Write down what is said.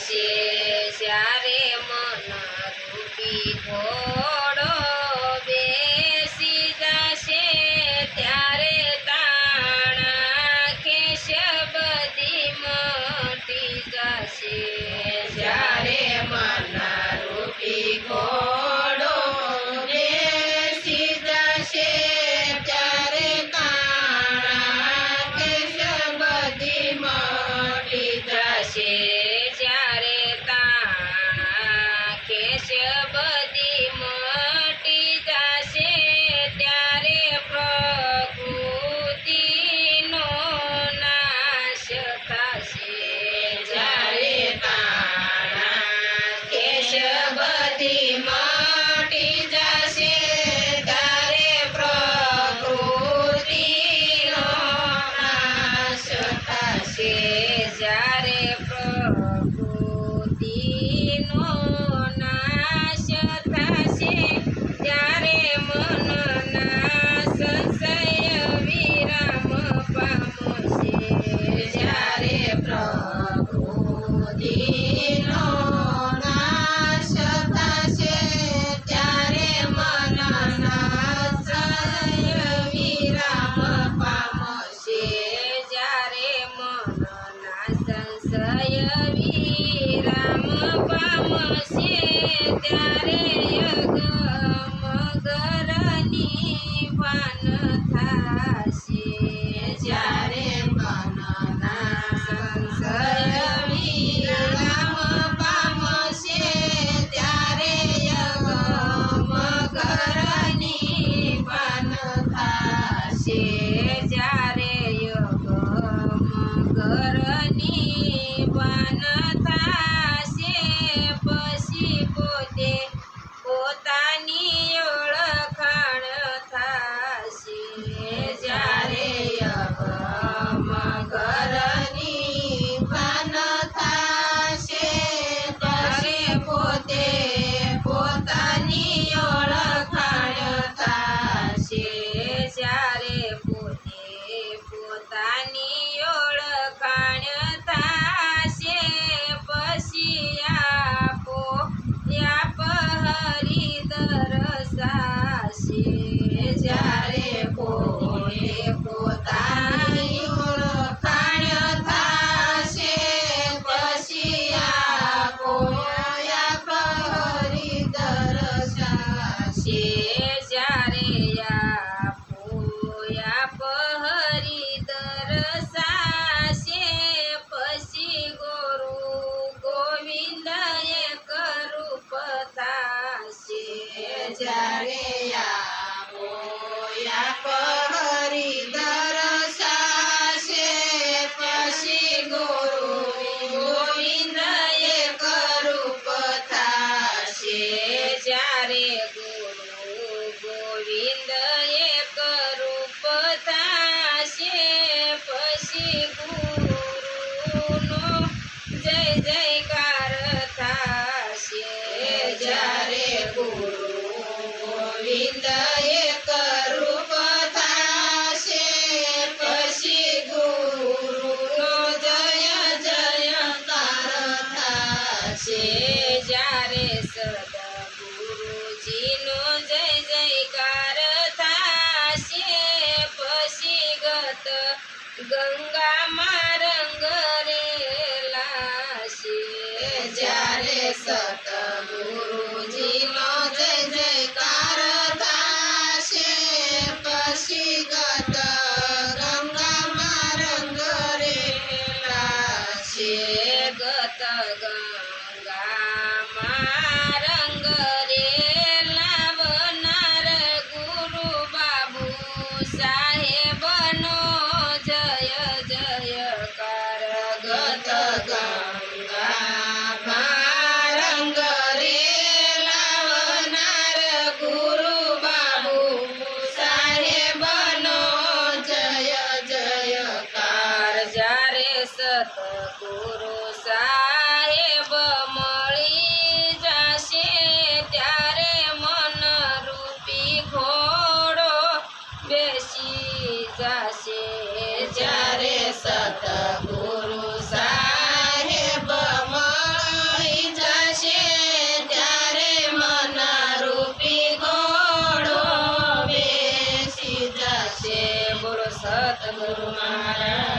જાશે જ્યારે મન રૂપી ઘોડો બેસી જાશે ત્યારે તાણા ખેસ બધી મટી જાશે જ્યારે મન રૂપી ઘોડો બેસી જાશે ત્યારે તાણા ખેસ બધી મટી જાશે જ્યારે તાણા ખેસ બધી મટી જાશે ત્યારે પ્રકૃતિનો નાશ થશે જ્યારે તાણા ખેસ બધી મટી જશે ત્યારે પ્રકૃતિનો નાશ થશે જ્યારે પ્રકૃતિનો નાશ થશે ત્યારે મનના સંશય વિરામ પામશે જ્યારે પ્રકૃતિનો નાશ થશે ત્યારે મનના સંશય વિરામ પામશે જ્યારે મનના સંશય વિરામ પામશે ત્યારે મગરની ભાન થશે જ્યારે મનના સંશય વિરામ પામશે ત્યારે મગરની ભાન થશે જ્યારે મગરની ભાન થશે પછી પોતે પોતાની ઓળખાણ થશે જ્યારે મગરની ભાન થશે પછી પોતે પોતાની ઓળખાણ થશે જ્યારે પોતે પોતાની ઓળખાણ થશે પછી આપો યાપ હરી દરસાશે જ્યારે પોતે પોતાની ઓળખાણ થશે પછી આપો યાપ હરી દરસાશે જ્યારે આપો યાપ હરી દરસાશે પછી ગુરુ ગોવિંદ એક રૂપ થશે જ્યારે આપો યાપ હરી દરસાશે પછી ગુરુ ગોવિંદ એક રૂપ થશે જ્યારે ગુરુ ગોવિંદ એક રૂપ થશે પછી ગુરુનો જય જયકાર થશે જ્યારે ગુરુ ગોવિંદ એક રૂપ થશે પછી ગુરુનો જય જયકાર થશે જ્યારે સદગુરુજીનો જય જયકાર થશે પછી ગત ગંગામાં રંગ રેલાશે જ્યારે સતગુરુજીનો જય જયકાર થશે પછી ગત ગંગામાં રંગ રેલાશે ગત ગંગામાં રંગ રેલાવનાર ગુરુ બાબુ સાહેબનો જય જયકાર ગત ગંગામાં રંગ રેલાવનાર ગુરુ બાબુ સાહેબનો જય જયકાર જ્યારે સતગુરુ સાહેબ મળી જશે ત્યારે મન રૂપી ઘોડો બેસી જશે જ્યારે સતગુરુ સાહેબ ગુરુ મહારાજ